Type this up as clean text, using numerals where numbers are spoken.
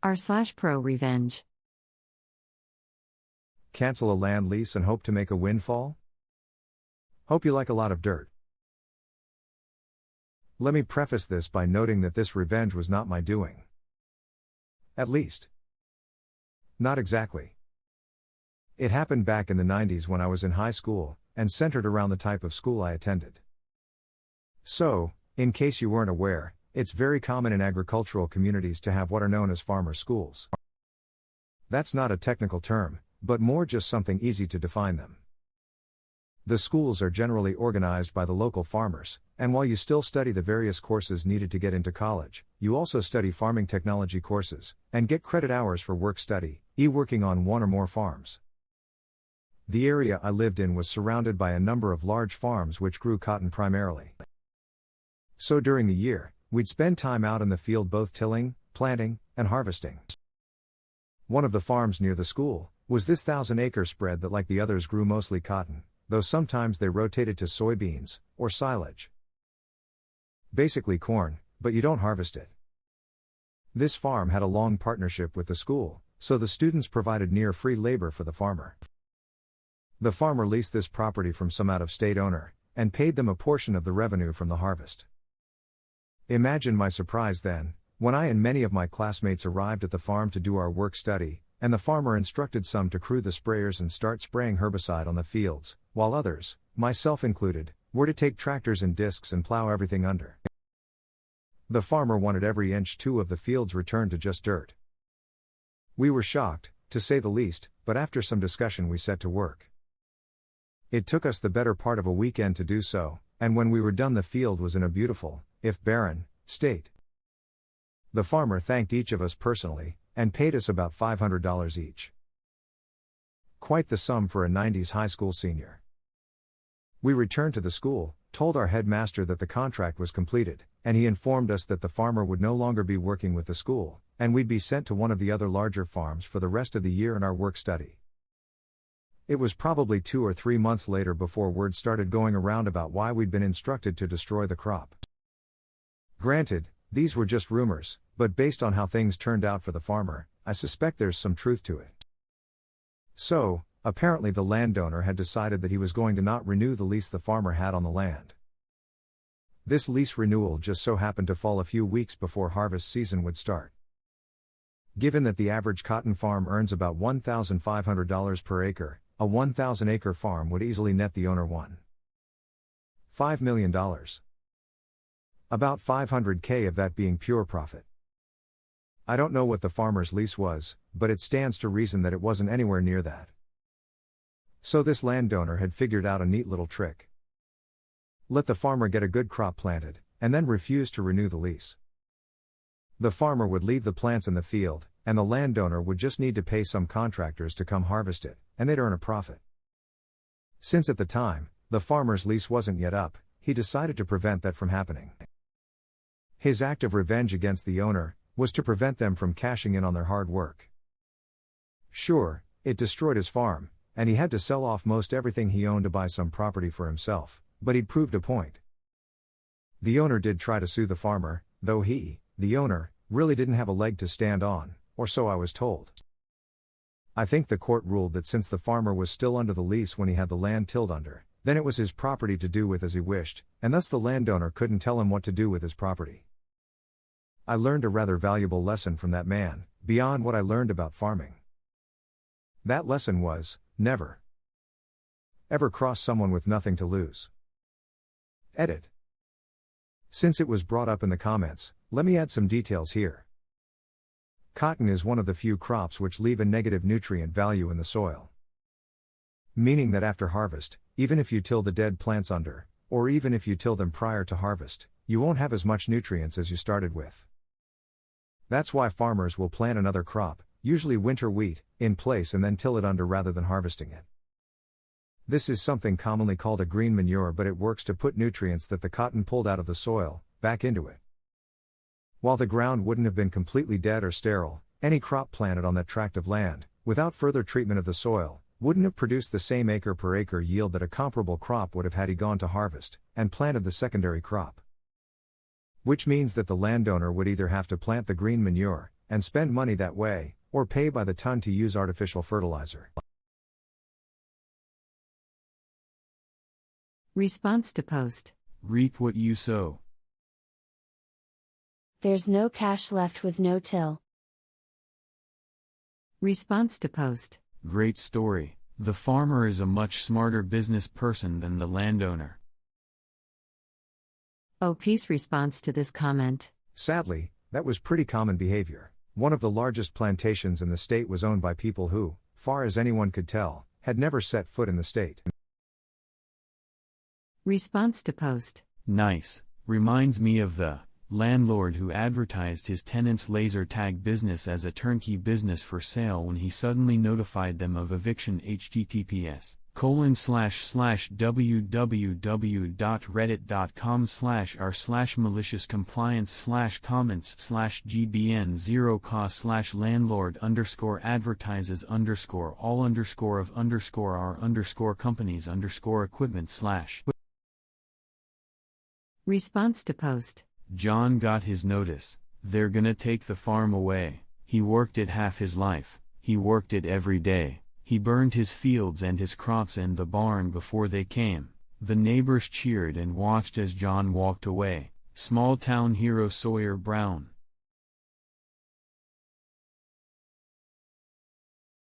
r/ProRevenge. Cancel a land lease and hope to make a windfall? Hope you like a lot of dirt. Let me preface this by noting that this revenge was not my doing. At least, not exactly. It happened back in the 90s when I was in high school, and centered around the type of school I attended. So, in case you weren't aware, it's very common in agricultural communities to have what are known as farmer schools. That's not a technical term, but more just something easy to define them. The schools are generally organized by the local farmers, and while you still study the various courses needed to get into college, you also study farming technology courses, and get credit hours for work study, working on one or more farms. The area I lived in was surrounded by a number of large farms which grew cotton primarily. So during the year, we'd spend time out in the field both tilling, planting, and harvesting. One of the farms near the school was this 1,000-acre spread that, like the others, grew mostly cotton, though sometimes they rotated to soybeans, or silage. Basically corn, but you don't harvest it. This farm had a long partnership with the school, so the students provided near free labor for the farmer. The farmer leased this property from some out-of-state owner, and paid them a portion of the revenue from the harvest. Imagine my surprise then, when I and many of my classmates arrived at the farm to do our work study, and the farmer instructed some to crew the sprayers and start spraying herbicide on the fields, while others, myself included, were to take tractors and discs and plow everything under. The farmer wanted every inch of the fields returned to just dirt. We were shocked, to say the least, but after some discussion we set to work. It took us the better part of a weekend to do so, and when we were done the field was in a beautiful, if barren, state. The farmer thanked each of us personally, and paid us about $500 each. Quite the sum for a 90s high school senior. We returned to the school, told our headmaster that the contract was completed, and he informed us that the farmer would no longer be working with the school, and we'd be sent to one of the other larger farms for the rest of the year in our work study. It was probably 2 or 3 months later before word started going around about why we'd been instructed to destroy the crop. Granted, these were just rumors, but based on how things turned out for the farmer, I suspect there's some truth to it. So, apparently the landowner had decided that he was going to not renew the lease the farmer had on the land. This lease renewal just so happened to fall a few weeks before harvest season would start. Given that the average cotton farm earns about $1,500 per acre, a 1,000-acre farm would easily net the owner $1.5 million. About $500K of that being pure profit. I don't know what the farmer's lease was, but it stands to reason that it wasn't anywhere near that. So this landowner had figured out a neat little trick. Let the farmer get a good crop planted, and then refuse to renew the lease. The farmer would leave the plants in the field, and the landowner would just need to pay some contractors to come harvest it, and they'd earn a profit. Since at the time, the farmer's lease wasn't yet up, he decided to prevent that from happening. His act of revenge against the owner was to prevent them from cashing in on their hard work. Sure, it destroyed his farm, and he had to sell off most everything he owned to buy some property for himself, but he'd proved a point. The owner did try to sue the farmer, though he, the owner, really didn't have a leg to stand on, or so I was told. I think the court ruled that since the farmer was still under the lease when he had the land tilled under, then it was his property to do with as he wished, and thus the landowner couldn't tell him what to do with his property. I learned a rather valuable lesson from that man, beyond what I learned about farming. That lesson was, never ever cross someone with nothing to lose. Edit. Since it was brought up in the comments, let me add some details here. Cotton is one of the few crops which leave a negative nutrient value in the soil. Meaning that after harvest, even if you till the dead plants under, or even if you till them prior to harvest, you won't have as much nutrients as you started with. That's why farmers will plant another crop, usually winter wheat, in place and then till it under rather than harvesting it. This is something commonly called a green manure, but it works to put nutrients that the cotton pulled out of the soil, back into it. While the ground wouldn't have been completely dead or sterile, any crop planted on that tract of land, without further treatment of the soil, wouldn't have produced the same acre per acre yield that a comparable crop would have had he gone to harvest, and planted the secondary crop. Which means that the landowner would either have to plant the green manure, and spend money that way, or pay by the ton to use artificial fertilizer. Response to post. Reap what you sow. There's no cash left with no till. Response to post. Great story. The farmer is a much smarter business person than the landowner. OP's response to this comment. Sadly, that was pretty common behavior. One of the largest plantations in the state was owned by people who, far as anyone could tell, had never set foot in the state. Response to post. Nice. Reminds me of the landlord who advertised his tenants' laser tag business as a turnkey business for sale when he suddenly notified them of eviction. https://wreddit.com/r/malicious compliance/comments/gbn0c/landlord_advertises_all_companies_equipment/. Response to post. John got his notice. They're gonna take the farm away. He worked it half his life. He worked it every day. He burned his fields and his crops and the barn before they came. The neighbors cheered and watched as John walked away. Small town hero Sawyer Brown.